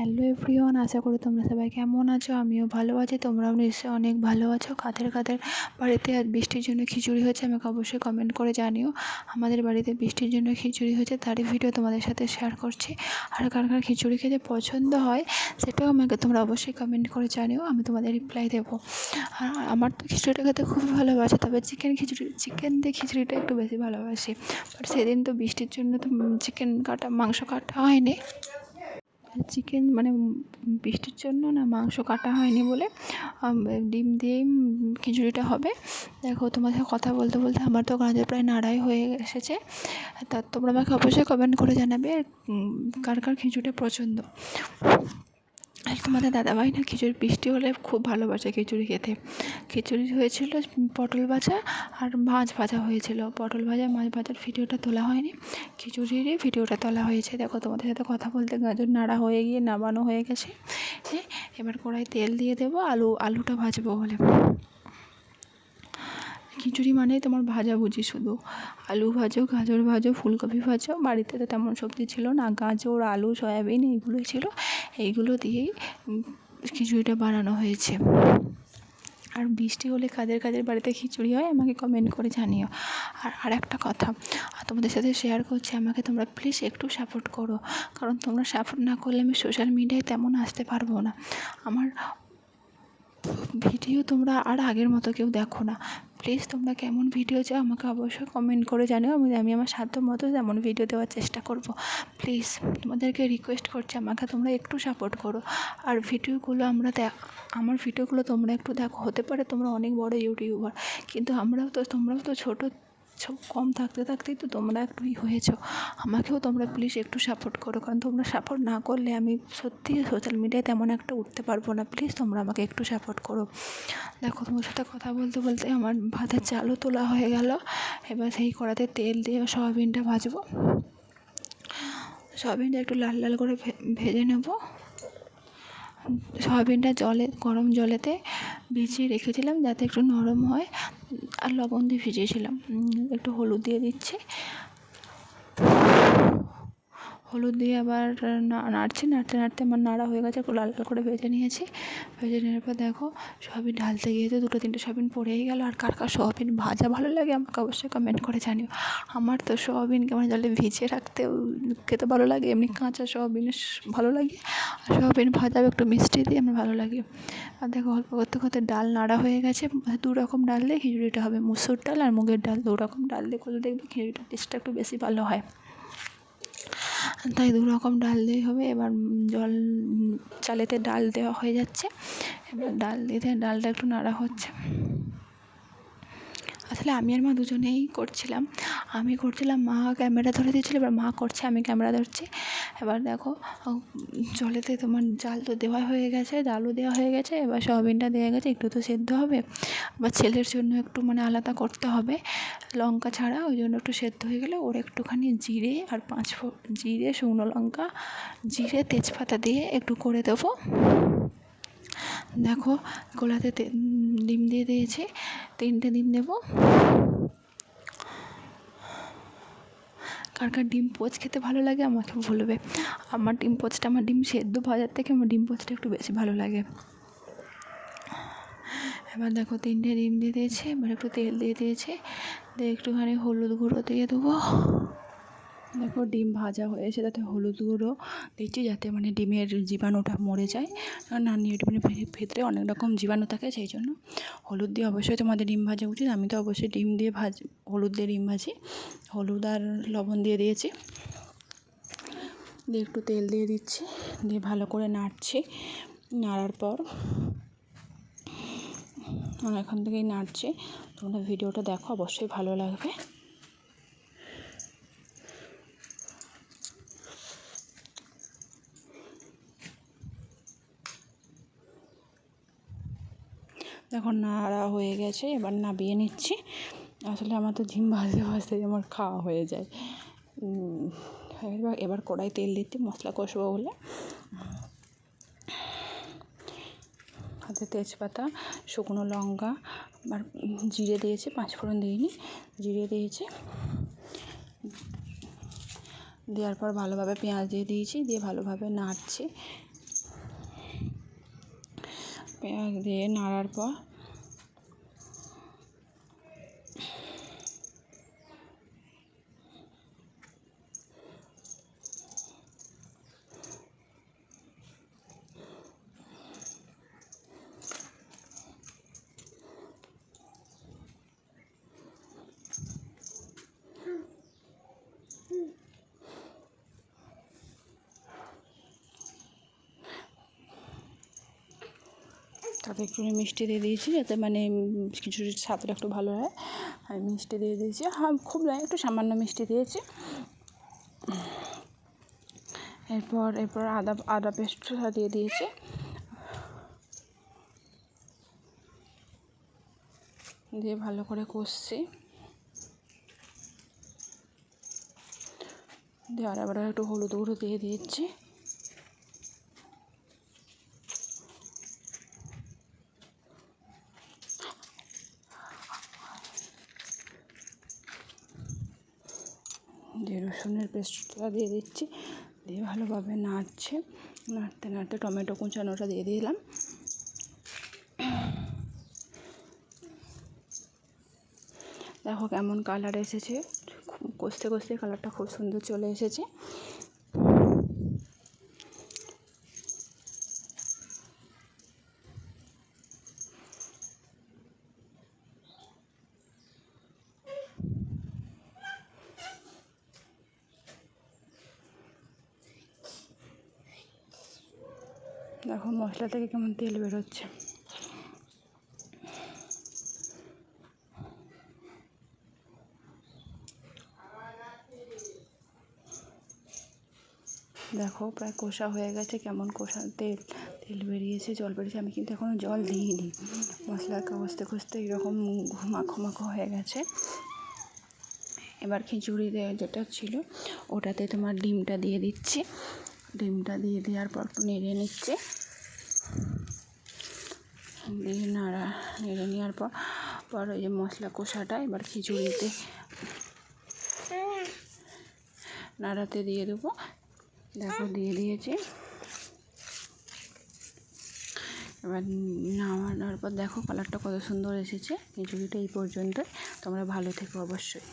Hello everyone, আশা করি তোমরা সবাই কেমন আছো। আমিও ভালো আছি, তোমরাও নিশ্চয়ই অনেক ভালো আছো। কাদের কাদের বাড়িতে আজ বৃষ্টির জন্য খিচুড়ি হয়েছে আমাকে অবশ্যই কমেন্ট করে জানিও। আমাদের বাড়িতে বৃষ্টির জন্য খিচুড়ি হয়েছে, তারই ভিডিও তোমাদের সাথে শেয়ার করছি। আর কার কার খিচুড়ি খেতে পছন্দ হয় সেটাও আমাকে তোমরা অবশ্যই কমেন্ট করে জানিও, আমি তোমাদের রিপ্লাই দেবো। আর আমার তো খিচুড়িটা খেতে খুবই ভালোবাসে, তবে চিকেন দিয়ে খিচুড়িটা একটু বেশি ভালোবাসি। বাট সেদিন তো বৃষ্টির জন্য তো মাংস কাটা হয়নি। চিকেন মানে বৃষ্টির জন্য না মাংস কাটা হয়নি বলে ডিম দিয়েই খিচুড়িটা হবে। দেখো, তোমার সাথে কথা বলতে বলতে আমার তো গাজর প্রায় নাড়াই হয়ে এসেছে। তা তোমরা আমাকে অবশ্যই কমেন্ট করে জানাবে কার কার খিচুড়িটা পছন্দ। আর তোমাদের দাদাভাই না খিচুড়ি বৃষ্টি হলে খুব ভালোবাসে খিচুড়ি খেতে। খিচুড়ি হয়েছিল, পটল ভাজা আর মাছ ভাজা হয়েছিল। পটল ভাজা মাছ ভাজার ভিডিওটা তোলা হয়নি, খিচুড়িরই ভিডিওটা তোলা হয়েছে। দেখো, তোমাদের সাথে কথা বলতে গাজর নাড়া হয়ে গিয়ে নামানো হয়ে গেছে। এবার কড়াই তেল দিয়ে দেবো আলুটা ভাজবো বলে। খিচুড়ি মানেই তোমার ভাজাভুজি, শুধু আলু ভাজো, গাজর ভাজো, ফুলকপি ভাজো। বাড়িতে তো তেমন সবজি ছিল না, গাজর আলু সয়াবিন এইগুলোই ছিল। এইগুলো দিয়েই খিচুড়িটা বানানো হয়েছে। আর বৃষ্টি হলে কাদের কাদের বাড়িতে খিচুড়ি হয় আমাকে কমেন্ট করে জানিও। আর একটা কথা তোমাদের সাথে শেয়ার করছি, আমাকে তোমরা প্লিজ একটু সাপোর্ট করো, কারণ তোমরা সাপোর্ট না করলে আমি সোশ্যাল মিডিয়ায় তেমন আসতে পারবো না। আমার ভিডিও তোমরা আর আগের মতো কেউ দেখো না। প্লিজ তোমরা কেমন ভিডিও চাও আমাকে অবশ্যই কমেন্ট করে জানিও, আমি আমার সাধ্য মতো তেমন ভিডিও দেওয়ার চেষ্টা করব। প্লিজ তোমাদেরকে রিকোয়েস্ট করছি, আমাকে তোমরা একটু সাপোর্ট করো। আর আমার ভিডিওগুলো তোমরা একটু দেখো। হতে পারে তোমরা অনেক বড় ইউটিউবার, কিন্তু তোমরাও তো ছোটো, সব কম থাকতে থাকতেই তো তোমরা একটু হয়েছো। আমাকেও তোমরা প্লিজ একটু সাপোর্ট করো, কারণ তোমরা সাপোর্ট না করলে আমি সত্যি সোশ্যাল মিডিয়ায় তেমন একটা উঠতে পারবো না। প্লিজ তোমরা আমাকে একটু সাপোর্ট করো। দেখো, তোমার সাথে কথা বলতে বলতে আমার ভাতের চালও তোলা হয়ে গেল। এবার সেই কড়াতে তেল দিয়ে সয়াবিনটা ভাজবো। সয়াবিনটা একটু লাল লাল করে ভেজে নেব। সয়াবিনটা গরম জলেতে ভিজিয়ে রেখেছিলাম যাতে একটু নরম হয়, আর লবণ দিয়ে ভিজিয়েছিলাম। একটু হলুদ দিয়ে দিচ্ছি। হলুদ দিয়ে আবার নাড়তে নাড়তে আমার নাড়া হয়ে গেছে, একটু লাল লাল করে ভেজে নিয়েছি। ভেজে নেওয়ার পর দেখো, সয়াবিন ঢালতে গিয়ে তো 2-3টে সয়াবিন পড়েই গেল। আর কার কার সয়াবিন ভাজা ভালো লাগে আমাকে অবশ্যই কমেন্ট করে জানিও। আমার তো সয়াবিন কেমন জলে ভিজিয়ে রাখতেও খেতে ভালো লাগে, এমনি কাঁচা সয়াবিন ভালো লাগে। আর সয়াবিন ভাজাও একটু মিষ্টি দিয়ে আমার ভালো লাগে। আর দেখো, অল্প করতে করতে ডাল নাড়া হয়ে গেছে। 2 রকম ডাল দিয়ে খিচুড়িটা হবে, মুসুর ডাল আর মুগের ডাল। 2 রকম ডাল দিয়ে করলে দেখবে খিচুড়িটার টেস্টটা একটু বেশি ভালো হয়, তাই 2 রকম ডাল দিয়েই হবে। এবার চালেতে ডাল দেওয়া হয়ে যাচ্ছে। এবার ডাল দিতে ডালটা একটু নাড়া হচ্ছে। আসলে আমি আর মা দুজনেই করছিলাম। আমি করছিলাম, মা ক্যামেরা ধরে দিয়েছিল, এবার মা করছে, আমি ক্যামেরা ধরছি। এবার দেখো, জলেতে তোমার ডাল তো দেওয়া হয়ে গেছে, ডালও দেওয়া হয়ে গেছে। এবার সয়াবিনটা দেওয়া গেছে, একটু তো সেদ্ধ হবে। আবার ছেলের জন্য একটু আলাদা করতে হবে লঙ্কা ছাড়া, ওই জন্য একটু সেদ্ধ হয়ে গেলে ওর একটুখানি জিরে আর জিরে, শুকনো লঙ্কা, তেজপাতা দিয়ে একটু করে দেবো। দেখো, কড়াতে ডিম দিয়ে দিয়েছি, 3টে ডিম দেবো। কার কার ডিম পোচ খেতে ভালো লাগে আমাকে বলবে। আমার ডিম সেদ্ধ ভাজার থেকে আমার ডিম পোচটা একটু বেশি ভালো লাগে। এবার দেখো, 3টে ডিম দিয়ে দিয়েছি। এবার একটু তেল দিয়ে দিয়েছি, দিয়ে একটুখানি হলুদ গুঁড়ো দিয়ে দেবো। দেখো, ডিম ভাজা হয়েছে, তাতে হলুদ গুঁড়ো দিচ্ছি যাতে ডিমের জীবাণুটা মরে যায়। কারণ ডিমের ভেতরে অনেক রকম জীবাণু থাকে, সেই জন্য হলুদ দিয়ে অবশ্যই তোমাদের ডিম ভাজা উচিত। আমি তো অবশ্যই হলুদ দিয়ে ডিম ভাজি। হলুদ আর লবণ দিয়ে দিয়েছি, দিয়ে একটু তেল দিয়ে দিচ্ছি, দিয়ে ভালো করে নাড়ছি। নাড়ার পর এখান থেকেই নাড়ছি, তোমরা ভিডিওটা দেখো, অবশ্যই ভালো লাগবে। এখন নাড়া হয়ে গেছে, এবার নামিয়ে নিচ্ছি। আসলে আমার তো ডিম ভাজতে ভাজতে আমার খাওয়া হয়ে যায়। এবার কড়াই তেল দিতে মশলা কষবো বলে হাতে তেজপাতা, শুকনো লঙ্কা আর জিরে দিয়েছি, 5 ফোড়ন দিইনি, জিরে দিয়েছি। দেওয়ার পর ভালোভাবে পেঁয়াজ দিয়ে দিয়েছি, দিয়ে ভালোভাবে নাড়ছি। পেঁয়াজ দিয়ে নাড়ার পর তাতে একটু মিষ্টি দিয়ে দিয়েছি, যাতে মানে খিচুড়ির স্বাদটা একটু ভালো হয়। আর মিষ্টি দিয়ে দিয়েছি, হ্যাঁ খুব নয়, একটু সামান্য মিষ্টি দিয়েছি। এরপর আদা পেস্টটা দিয়ে দিয়েছি। দিয়ে ভালো করে কষছি। দিয়ে আবার একটু হলুদ গুঁড়ো দিয়ে দিচ্ছি। দিয়ে রসুনের পেস্টটা দিয়ে দিচ্ছি। দিয়ে ভালোভাবে নাড়তে নাড়তে টমেটো কুচানোটা দিয়ে দিলাম। দেখো কেমন কালার এসেছে, কষতে কষতে কালারটা খুব সুন্দর চলে এসেছে। দেখো মশলা থেকে কেমন তেল বেরোচ্ছে। দেখো প্রায় কষা হয়ে গেছে, কেমন তেল বেরিয়েছে, জল বেরিয়েছে। আমি কিন্তু এখনও জল দিইনি। মশলা কষতে কষতে এরকম মাখো মাখো হয়ে গেছে। এবার খিচুড়ি যেটা ছিল ওটাতে তোমার ডিমটা দিয়ে দিচ্ছি। ডিমটা দিয়ে দেওয়ার পর নেড়ে নিচ্ছে। দিয়ে নেড়ে নেওয়ার পর ওই যে মশলা কষাটা এবার খিচুড়িতে নাড়াতে দিয়ে দেবো। দেখো দিয়ে দিয়েছি। এবার নামানোর পর দেখো কালারটা কত সুন্দর এসেছে। খিচুড়িটা এই পর্যন্ত। তোমরা ভালো থেকো অবশ্যই।